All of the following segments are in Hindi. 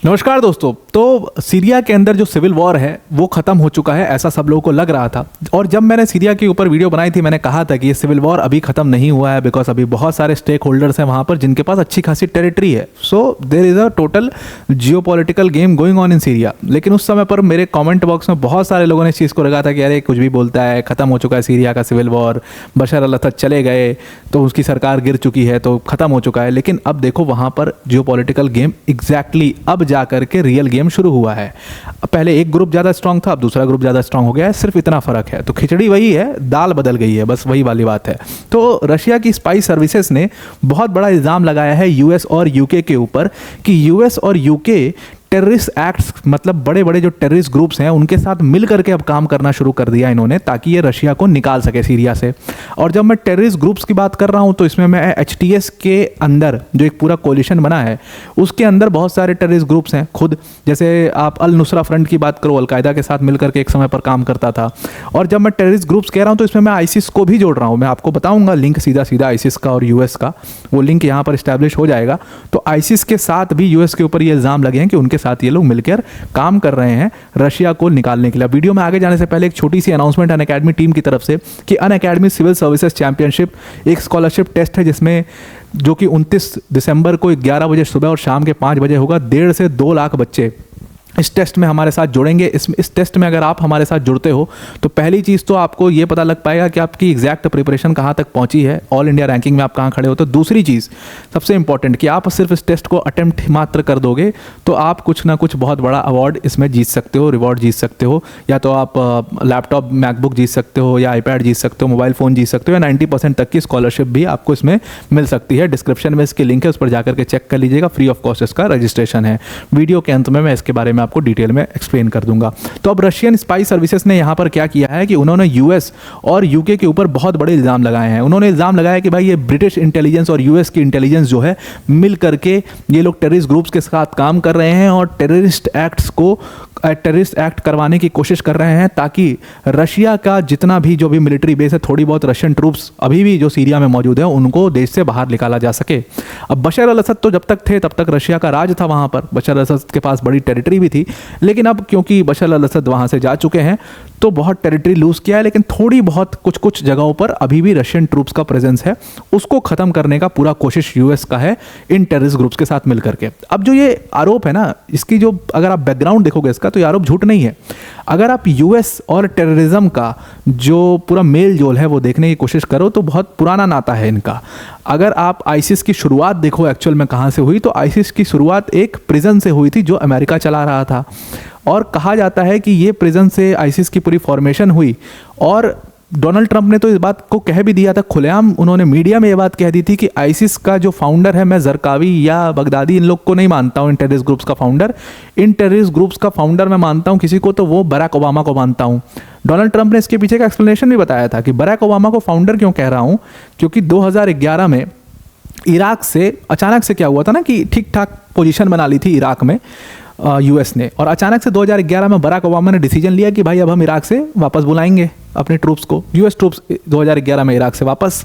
नमस्कार दोस्तों। तो सीरिया के अंदर जो सिविल वॉर है वो ख़त्म हो चुका है, ऐसा सब लोगों को लग रहा था। और जब मैंने सीरिया के ऊपर वीडियो बनाई थी, मैंने कहा था कि ये सिविल वॉर अभी ख़त्म नहीं हुआ है, बिकॉज अभी बहुत सारे स्टेक होल्डर्स हैं वहाँ पर जिनके पास अच्छी खासी टेरिटरी है। So there is a total geopolitical game going on in Syria. लेकिन उस समय पर मेरे कॉमेंट बॉक्स में बहुत सारे लोगों ने इस चीज़ को लगा था कि अरे कुछ भी बोलता है, ख़त्म हो चुका है सीरिया का सिविल वॉर, बशर अल असद चले गए तो उसकी सरकार गिर चुकी है, तो ख़त्म हो चुका है। लेकिन अब देखो वहाँ पर जियोपॉलिटिकल गेम एग्जैक्टली अब जा करके रियल गेम शुरू हुआ है। पहले एक ग्रुप ज़्यादा स्ट्रांग था, अब दूसरा ग्रुप ज़्यादा स्ट्रांग हो गया है, सिर्फ इतना फ़र्क है। तो खिचड़ी वही है, दाल बदल गई है, बस वही वाली बात है। तो रशिया की स्पाई सर्विसेज ने बहुत बड़ा इल्ज़ाम लगाया है यूएस और यूके के ऊपर कि यूएस और यूके टेररिस्ट एक्ट्स, मतलब बड़े बड़े जो टेररिस्ट ग्रुप्स हैं उनके साथ मिल करके अब काम करना शुरू कर दिया इन्होंने, ताकि ये रशिया को निकाल सके सीरिया से। और जब मैं टेररिस्ट ग्रुप्स की बात कर रहा हूं तो इसमें मैं एचटीएस के अंदर जो एक पूरा कोलिशन बना है उसके अंदर बहुत सारे टेररिस्ट ग्रुप्स हैं खुद। जैसे आप अल नुसरा फ्रंट की बात करो, अलकायदा के साथ मिलकर के एक समय पर काम करता था। और जब मैं टेररिस्ट ग्रुप्स कह रहा हूँ तो इसमें मैं आईसिस को भी जोड़ रहा हूँ। मैं आपको बताऊँगा लिंक सीधा सीधा आईसिस का और यूएस का, वो लिंक यहाँ पर इस्टेब्लिश हो जाएगा। तो आईसिस के साथ भी यूएस के ऊपर ये इल्ज़ाम लगे हैं कि उनके साथ ये लोग मिलकर काम कर रहे हैं रशिया को निकालने के लिए। वीडियो में आगे जाने से पहले एक छोटी सी अनाउंसमेंट अनअकैडमी टीम की तरफ से कि अनअकैडमी सिविल सर्विसेज चैंपियनशिप एक स्कॉलरशिप टेस्ट है जिसमें जो कि 29 दिसंबर को 11 बजे सुबह और शाम के 5 बजे होगा। 1.5 से 2 लाख बच्चे इस टेस्ट में हमारे साथ जुड़ेंगे। इस टेस्ट में अगर आप हमारे साथ जुड़ते हो तो पहली चीज़ तो आपको ये पता लग पाएगा कि आपकी एग्जैक्ट प्रिपरेशन कहाँ तक पहुँची है, ऑल इंडिया रैंकिंग में आप कहाँ खड़े हो। तो दूसरी चीज़ सबसे इंपॉर्टेंट कि आप सिर्फ इस टेस्ट को अटेम्प्ट मात्र कर दोगे तो आप कुछ ना कुछ बहुत बड़ा अवार्ड इसमें जीत सकते हो, रिवॉर्ड जीत सकते हो। या तो आप लैपटॉप मैकबुक जीत सकते हो, या आईपैड जीत सकते हो, मोबाइल फ़ोन जीत सकते हो, या 90% तक की स्कॉलरशिप भी आपको इसमें मिल सकती है। डिस्क्रिप्शन में इसके लिंक है, उस पर जाकर के चेक कर लीजिएगा। फ्री ऑफ कॉस्ट इसका रजिस्ट्रेशन है। वीडियो के अंत में मैं इसके बारे में आपको डिटेल में एक्सप्लेन कर दूंगा। तो अब रशियन स्पाई सर्विसेज ने यहां पर क्या किया है कि उन्होंने यूएस और यूके के ऊपर बहुत बड़े इल्जाम लगाए हैं। उन्होंने इल्जाम लगाया कि भाई ये ब्रिटिश इंटेलिजेंस और यूएस की इंटेलिजेंस जो है मिल करके ये लोग टेररिस्ट ग्रुप्स के साथ काम कर रहे हैं और टेररिस्ट एक्ट करवाने की कोशिश कर रहे हैं, ताकि रशिया का जितना भी जो भी मिलिट्री बेस है, थोड़ी बहुत रशियन ट्रूप्स अभी भी जो सीरिया में मौजूद है, उनको देश से बाहर निकाला जा सके। अब बशर अल असद तो जब तक थे तब तक रशिया का राज था वहां पर, बशर अल असद के पास बड़ी टेरिटरी भी थी। लेकिन अब क्योंकि बशर अल असद वहाँ से जा चुके हैं तो बहुत टेरिटरी लूज़ किया है, लेकिन थोड़ी बहुत कुछ जगहों पर अभी भी रशियन ट्रूप्स का प्रेजेंस है। उसको ख़त्म करने का पूरा कोशिश यूएस का है इन टेररिस्ट ग्रुप्स के साथ मिल करके। अब जो ये आरोप है ना, इसकी जो अगर आप बैकग्राउंड देखोगे इसका, तो ये आरोप झूठ नहीं है। अगर आप यूएस और टेररिज्म का जो पूरा मेल जोल है वो देखने की कोशिश करो तो बहुत पुराना नाता है इनका। अगर आप आईसिस की शुरुआत देखो एक्चुअल में कहाँ से हुई, तो आईसिस की शुरुआत एक प्रिजन से हुई थी जो अमेरिका चला रहा था। और कहा जाता है कि ये प्रिजन से आईसिस की पूरी फॉर्मेशन हुई। और डोनाल्ड ट्रंप ने तो इस बात को कह भी दिया था, खुलेआम उन्होंने मीडिया में ये बात कह दी थी कि आईसिस का जो फाउंडर है, मैं जरकावी या बगदादी इन लोग को नहीं मानता हूँ इन टेररिस्ट ग्रुप्स का फाउंडर। इन टेररिस्ट ग्रुप्स का फाउंडर मैं मानता हूँ किसी को, तो वो बराक ओबामा को मानता हूँ। डोनाल्ड ट्रंप ने इसके पीछे का एक्सप्लेनेशन भी बताया था कि बराक ओबामा को फाउंडर क्यों कह रहा हूँ, क्योंकि 2011 में इराक से अचानक से क्या हुआ था ना कि ठीक ठाक पोजीशन बना ली थी इराक में यूएस ने, और अचानक से 2011 में बराक ओबामा ने डिसीजन लिया कि भाई अब हम इराक से वापस बुलाएंगे अपने ट्रूप्स को। यूएस ट्रूप्स 2011 में इराक से वापस।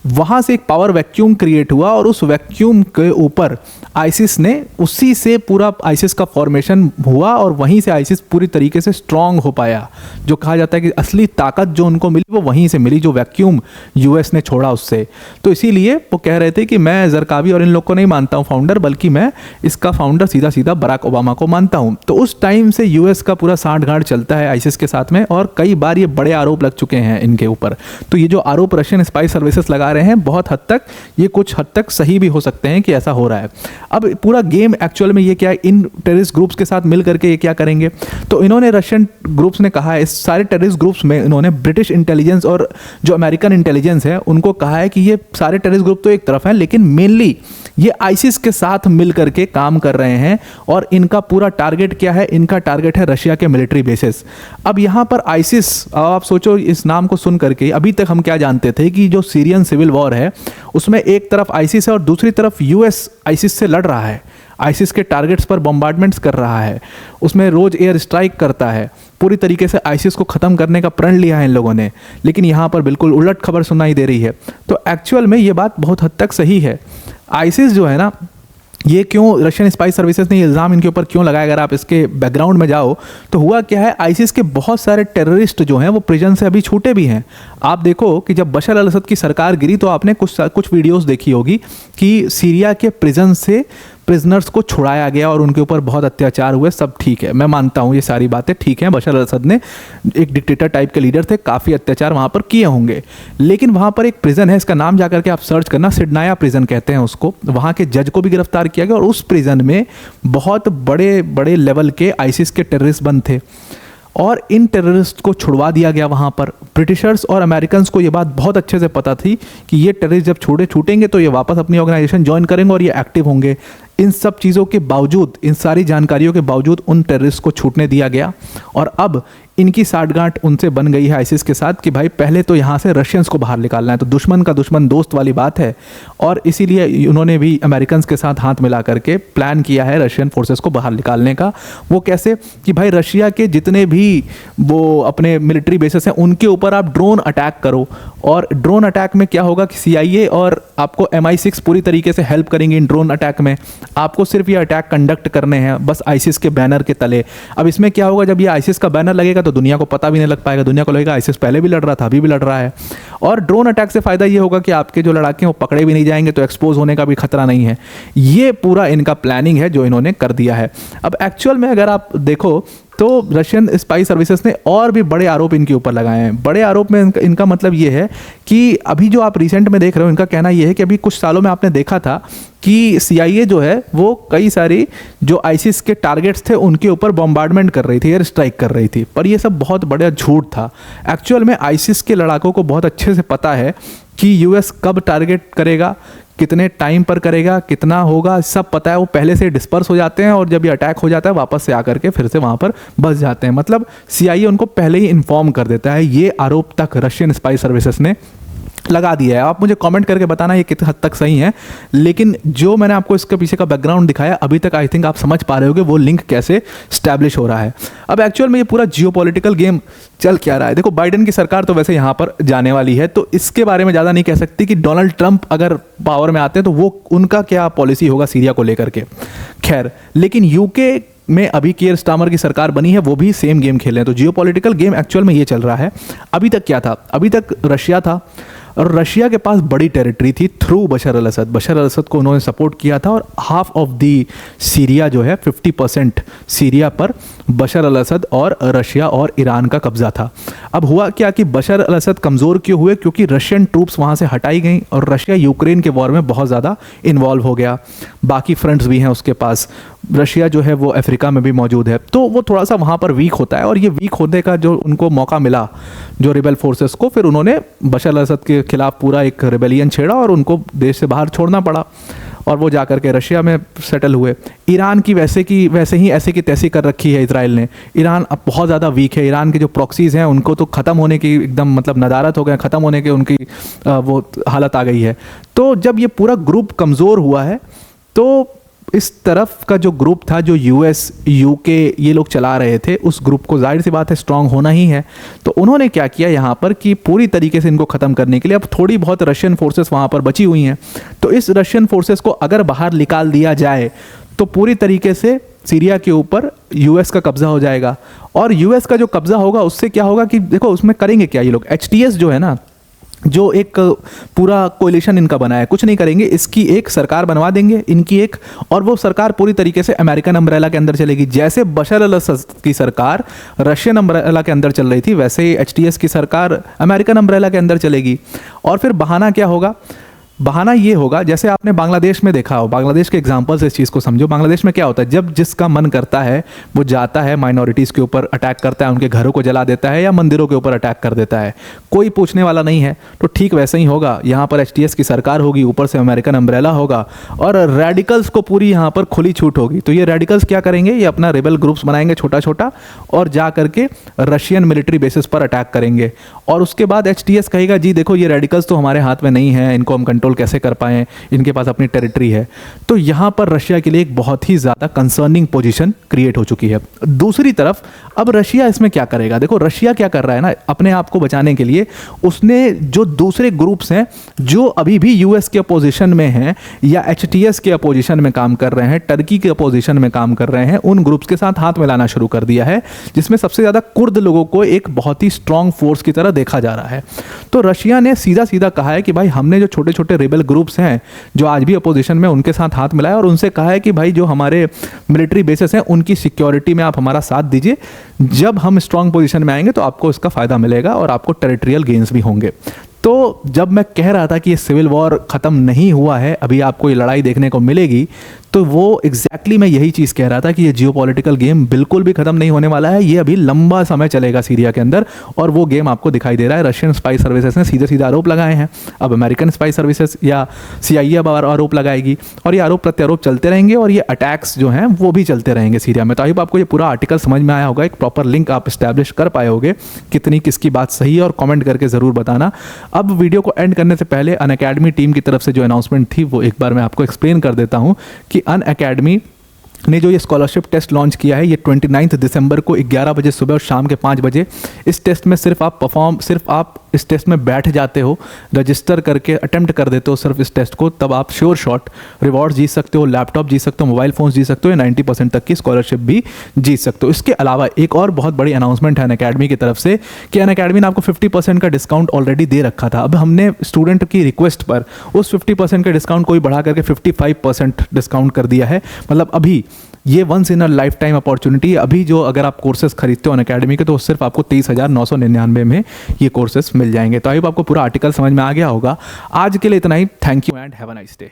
वहाँ से एक पावर वैक्यूम क्रिएट हुआ और उस वैक्यूम के ऊपर आईसिस ने, उसी से पूरा आईसिस का फॉर्मेशन हुआ और वहीं से आईसिस पूरी तरीके से स्ट्रांग हो पाया। जो कहा जाता है कि असली ताकत जो उनको मिली वो वहीं से मिली, जो वैक्यूम यूएस ने छोड़ा उससे। तो इसीलिए वो कह रहे थे कि मैं जरकावी और इन लोग को नहीं मानता हूँ फाउंडर, बल्कि मैं इसका फाउंडर सीधा सीधा बराक ओबामा को मानता हूँ। तो उस टाइम से यूएस का पूरा सांठगांठ चलता है आईसिस के साथ में, और कई बार ये बड़े आरोप लग चुके हैं इनके ऊपर। तो ये जो आरोप रशियन स्पाई सर्विसेज लगा रहे हैं, बहुत हद तक ये कुछ हद तक सही भी हो सकते हैं कि ऐसा हो रहा है। अब पूरा गेम एक्चुअल में ये क्या है, इन टेररिस्ट ग्रुप्स के साथ मिल करके ये क्या करेंगे। तो इन्होंने रशियन ग्रुप्स ने कहा है, इस सारे टेररिस्ट ग्रुप्स में इन्होंने ब्रिटिश इंटेलिजेंस और जो अमेरिकन इंटेलिजेंस है उनको कहा है कि ये सारे टेररिस्ट ग्रुप तो एक तरफ हैं, लेकिन मेनली ये आईसिस के साथ मिल करके काम कर रहे हैं। और इनका पूरा टारगेट क्या है, इनका टारगेट है रशिया के मिलिट्री बेसिस। अब यहाँ पर आईसिस, आप सोचो इस नाम को सुन करके अभी तक हम क्या जानते थे कि जो सीरियन सिविल वॉर है उसमें एक तरफ आईसिस है और दूसरी तरफ यूएस आईसिस से लड़ रहा है, आईसिस के टारगेट्स पर बॉम्बार्डमेंट्स कर रहा है, उसमें रोज एयर स्ट्राइक करता है, पूरी तरीके से आईसिस को ख़त्म करने का प्रण लिया है इन लोगों ने। लेकिन यहाँ पर बिल्कुल उलट खबर सुनाई दे रही है। तो एक्चुअल में ये बात बहुत हद तक सही है। आईसिस जो है ना, ये क्यों रशियन स्पाई सर्विसेज ने ये इल्ज़ाम इनके ऊपर क्यों लगाया? अगर आप इसके बैकग्राउंड में जाओ तो हुआ क्या है, आईसिस के बहुत सारे टेररिस्ट जो हैं वो प्रिजन से अभी छूटे भी हैं। आप देखो कि जब बशर अल असद की सरकार गिरी तो आपने कुछ वीडियोस देखी होगी कि सीरिया के प्रिजन से प्रिजनर्स को छुड़ाया गया और उनके ऊपर बहुत अत्याचार हुए। सब ठीक है, मैं मानता हूँ ये सारी बातें ठीक हैं, बशर अल असद ने एक डिक्टेटर टाइप के लीडर थे, काफ़ी अत्याचार वहाँ पर किए होंगे। लेकिन वहाँ पर एक प्रिजन है, इसका नाम जाकर के आप सर्च करना, सिडनाया प्रिजन कहते हैं उसको। वहाँ के जज को भी गिरफ्तार किया गया और उस प्रिजन में बहुत बड़े बड़े लेवल के आईसिस के टेररिस्ट बंद थे और इन टेररिस्ट को छुड़वा दिया गया वहाँ पर। ब्रिटिशर्स और अमेरिकन्स को ये बात बहुत अच्छे से पता थी कि ये टेररिस्ट जब छूटेंगे तो ये वापस अपनी ऑर्गेनाइजेशन ज्वाइन करेंगे और ये एक्टिव होंगे। इन सब चीज़ों के बावजूद, इन सारी जानकारियों के बावजूद उन टेररिस्ट को छूटने दिया गया और अब इनकी साठगांठ उनसे बन गई है आईसिस के साथ कि भाई पहले तो यहाँ से रशियंस को बाहर निकालना है। तो दुश्मन का दुश्मन दोस्त वाली बात है और इसीलिए उन्होंने भी अमेरिकन्स के साथ हाथ मिला करके प्लान किया है रशियन फोर्सेस को बाहर निकालने का। वो कैसे कि भाई रशिया के जितने भी वो अपने मिलिट्री बेसेस हैं उनके ऊपर आप ड्रोन अटैक करो और ड्रोन अटैक में क्या होगा कि CIA और आपको MI6 पूरी तरीके से हेल्प करेंगे इन ड्रोन अटैक में। आपको सिर्फ ये अटैक कंडक्ट करने हैं बस आईसिस के बैनर के तले। अब इसमें क्या होगा, जब ये आईसिस का बैनर लगेगा तो दुनिया को पता भी नहीं लग पाएगा, दुनिया को लगेगा आईसिस पहले भी लड़ रहा था, अभी भी लड़ रहा है। और ड्रोन अटैक से फायदा ये होगा कि आपके जो लड़ाके हैं वो पकड़े भी नहीं जाएंगे, तो एक्सपोज होने का भी खतरा नहीं है। ये पूरा इनका प्लानिंग है जो इन्होंने कर दिया है। अब एक्चुअल में अगर आप देखो तो रशियन स्पाई सर्विसेज ने और भी बड़े आरोप इनके ऊपर लगाए हैं। बड़े आरोप में इनका मतलब ये है कि अभी जो आप रिसेंट में देख रहे हो, इनका कहना ये है कि अभी कुछ सालों में आपने देखा था कि CIA जो है वो कई सारी जो आईसिस के टारगेट्स थे उनके ऊपर बॉम्बार्डमेंट कर रही थी, एयर स्ट्राइक कर रही थी, पर ये सब बहुत बड़ा झूठ था। एक्चुअल में आईसिस के लड़ाकों को बहुत अच्छे से पता है कि US कब टारगेट करेगा, कितने टाइम पर करेगा, कितना होगा, सब पता है। वो पहले से डिस्पर्स हो जाते हैं और जब ये अटैक हो जाता है वापस से आकर के फिर से वहाँ पर बस जाते हैं। मतलब CIA उनको पहले ही इन्फॉर्म कर देता है। ये आरोप तक रशियन स्पाई सर्विसेज ने लगा दिया है। आप मुझे कमेंट करके बताना ये कितने हद तक सही है, लेकिन जो मैंने आपको इसके पीछे का बैकग्राउंड दिखाया अभी तक आई थिंक आप समझ पा रहे होगे वो लिंक कैसे स्टैब्लिश हो रहा है। अब एक्चुअल में ये पूरा जियोपॉलिटिकल गेम चल क्या रहा है। देखो, बाइडेन की सरकार तो वैसे यहाँ पर जाने वाली है, तो इसके बारे में ज़्यादा नहीं कह सकती कि डोनाल्ड ट्रंप अगर पावर में आते हैं तो वो उनका क्या पॉलिसी होगा सीरिया को लेकर के। खैर, लेकिन यूके में अभी कियर स्टामर की सरकार बनी है, वो भी सेम गेम खेल रहे हैं। तो जियोपॉलिटिकल गेम एक्चुअल में ये चल रहा है। अभी तक क्या था, अभी तक रशिया था और रशिया के पास बड़ी टेरिटरी थी थ्रू बशर अल असद। बशर अल असद को उन्होंने सपोर्ट किया था और हाफ ऑफ दी सीरिया जो है 50% सीरिया पर बशर अल असद और रशिया और ईरान का कब्जा था। अब हुआ क्या कि बशर अल असद कमज़ोर क्यों हुए, क्योंकि रशियन ट्रूप्स वहाँ से हटाई गई और रशिया यूक्रेन के वॉर में बहुत ज़्यादा इन्वॉल्व हो गया। बाकी फ्रंट्स भी हैं उसके पास। रशिया जो है वो अफ्रीका में भी मौजूद है, तो वो थोड़ा सा वहाँ पर वीक होता है और ये वीक होने का जो उनको मौका मिला जो रिबेल फोर्सेस को, फिर उन्होंने बशर अल असद के खिलाफ पूरा एक रिबेलियन छेड़ा और उनको देश से बाहर छोड़ना पड़ा और वो जाकर के रशिया में सेटल हुए। ईरान की वैसे ही ऐसे की तैसी कर रखी है इजराइल ने। ईरान अब बहुत ज़्यादा वीक है। ईरान के जो प्रॉक्सीज हैं उनको तो ख़त्म होने की एकदम मतलब नदारत हो गए, ख़त्म होने के उनकी वो हालत आ गई है। तो जब ये पूरा ग्रुप कमज़ोर हुआ है तो इस तरफ का जो ग्रुप था जो US UK ये लोग चला रहे थे, उस ग्रुप को जाहिर सी बात है स्ट्रांग होना ही है। तो उन्होंने क्या किया यहाँ पर कि पूरी तरीके से इनको ख़त्म करने के लिए अब थोड़ी बहुत रशियन फोर्सेस वहाँ पर बची हुई हैं, तो इस रशियन फोर्सेस को अगर बाहर निकाल दिया जाए तो पूरी तरीके से सीरिया के ऊपर US का कब्जा हो जाएगा। और US का जो कब्जा होगा उससे क्या होगा कि देखो उसमें करेंगे क्या ये लोग, HTS जो है ना, जो एक पूरा कोलिशन इनका बना है, कुछ नहीं करेंगे, इसकी एक सरकार बनवा देंगे इनकी एक, और वो सरकार पूरी तरीके से अमेरिकन अम्ब्रेला के अंदर चलेगी। जैसे बशर अल असद की सरकार रशियन अम्ब्रेला के अंदर चल रही थी, वैसे ही HTS की सरकार अमेरिकन अम्ब्रेला के अंदर चलेगी। और फिर बहाना क्या होगा, बहाना ये होगा जैसे आपने बांग्लादेश में देखा हो, बांग्लादेश के एग्जांपल से इस चीज़ को समझो। बांग्लादेश में क्या होता है, जब जिसका मन करता है वो जाता है माइनॉरिटीज़ के ऊपर अटैक करता है, उनके घरों को जला देता है या मंदिरों के ऊपर अटैक कर देता है, कोई पूछने वाला नहीं है। तो ठीक वैसे ही होगा, यहाँ पर HTS की सरकार होगी, ऊपर से अमेरिकन अम्ब्रेला होगा और रेडिकल्स को पूरी यहाँ पर खुली छूट होगी। तो ये रेडिकल्स क्या करेंगे, ये अपना रेबल ग्रुप्स बनाएंगे छोटा छोटा और जा करके रशियन मिलिट्री बेसिस पर अटैक करेंगे और उसके बाद HTS कहेगा जी देखो ये रेडिकल्स तो हमारे हाथ में नहीं है, इनको हम कंट्रोल कैसे कर पाएँ, इनके पास अपनी टेरिटरी है। तो यहाँ पर रशिया के लिए एक बहुत ही ज़्यादा कंसर्निंग पोजीशन क्रिएट हो चुकी है। दूसरी तरफ अब रशिया इसमें क्या करेगा? देखो रशिया क्या कर रहा है ना, अपने आप को बचाने के लिए उसने जो दूसरे ग्रुप्स हैं जो अभी भी यूएस के अपोजिशन में हैं या HTS के अपोजिशन में काम कर रहे हैं, टर्की के अपोजिशन में काम कर रहे हैं, उन ग्रुप्स के साथ हाथ मिलाना शुरू कर दिया है, जिसमें सबसे ज़्यादा कुर्द लोगों को एक बहुत ही स्ट्रॉन्ग फोर्स की तरह देखा जा रहा है। तो रशिया ने सीधा सीधा कहा है कि भाई हमने जो छोटे छोटे रेबल ग्रुप्स हैं जो आज भी अपोजिशन में, उनके साथ हाथ मिलाया और उनसे कहा है कि भाई जो हमारे मिलिट्री बेसेस हैं उनकी सिक्योरिटी में आप हमारा साथ दीजिए, जब हम स्ट्रॉन्ग पोजीशन में आएंगे तो आपको इसका फायदा मिलेगा और आपको टेरिटोरियल गेन्स भी होंगे। तो जब मैं कह रहा था कि ये सिविल वॉर ख़त्म नहीं हुआ है, अभी आपको ये लड़ाई देखने को मिलेगी, तो वो एग्जैक्टली मैं यही चीज़ कह रहा था कि ये जियोपॉलिटिकल गेम बिल्कुल भी ख़त्म नहीं होने वाला है, ये अभी लंबा समय चलेगा सीरिया के अंदर, और वो गेम आपको दिखाई दे रहा है। रशियन स्पाई सर्विसेज ने सीधे सीधे आरोप लगाए हैं, अब अमेरिकन स्पाई सर्विसेज या CIA अब आरोप लगाएगी, और ये आरोप प्रत्यारोप चलते रहेंगे और ये अटैक्स जो हैं वो भी चलते रहेंगे सीरिया में। तो आई होप आपको ये पूरा आर्टिकल समझ में आया होगा, एक प्रॉपर लिंक आप इस्टेब्लिश कर पाए होगे, कितनी किसकी बात सही है, और कमेंट करके ज़रूर बताना। अब वीडियो को एंड करने से पहले अनअकैडमी टीम की तरफ से जो अनाउंसमेंट थी वो एक बार मैं आपको एक्सप्लेन कर देता हूँ कि अनअकैडमी ने जो ये स्कॉलरशिप टेस्ट लॉन्च किया है, ये 29 दिसंबर को 11 बजे सुबह और शाम के 5 बजे। इस टेस्ट में सिर्फ आप इस टेस्ट में बैठ जाते हो, रजिस्टर करके अटेम्प्ट कर देते हो सिर्फ इस टेस्ट को, तब आप श्योर शॉट रिवॉर्ड जीत सकते हो, लैपटॉप जीत सकते हो, मोबाइल फ़ोन्स जीत सकते हो, या 90% तक की स्कॉलरशिप भी जीत सकते हो। इसके अलावा एक और बहुत बड़ी अनाउंसमेंट है अनअकैडमी की तरफ से कि अनअकैडमी ने आपको 50% का डिस्काउंट ऑलरेडी दे रखा था। अब हमने स्टूडेंट की रिक्वेस्ट पर उस 50% का डिस्काउंट को भी बढ़ा करके 55% डिस्काउंट कर दिया है। मतलब अभी ये once in a lifetime opportunity है। अभी जो अगर आप कोर्सेज खरीदते हो अनअकैडमी के, तो सिर्फ आपको 23,999 में ये कोर्सेज मिल जाएंगे। तो आई होप आपको पूरा आर्टिकल समझ में आ गया होगा। आज के लिए इतना ही। Thank you and have a nice day.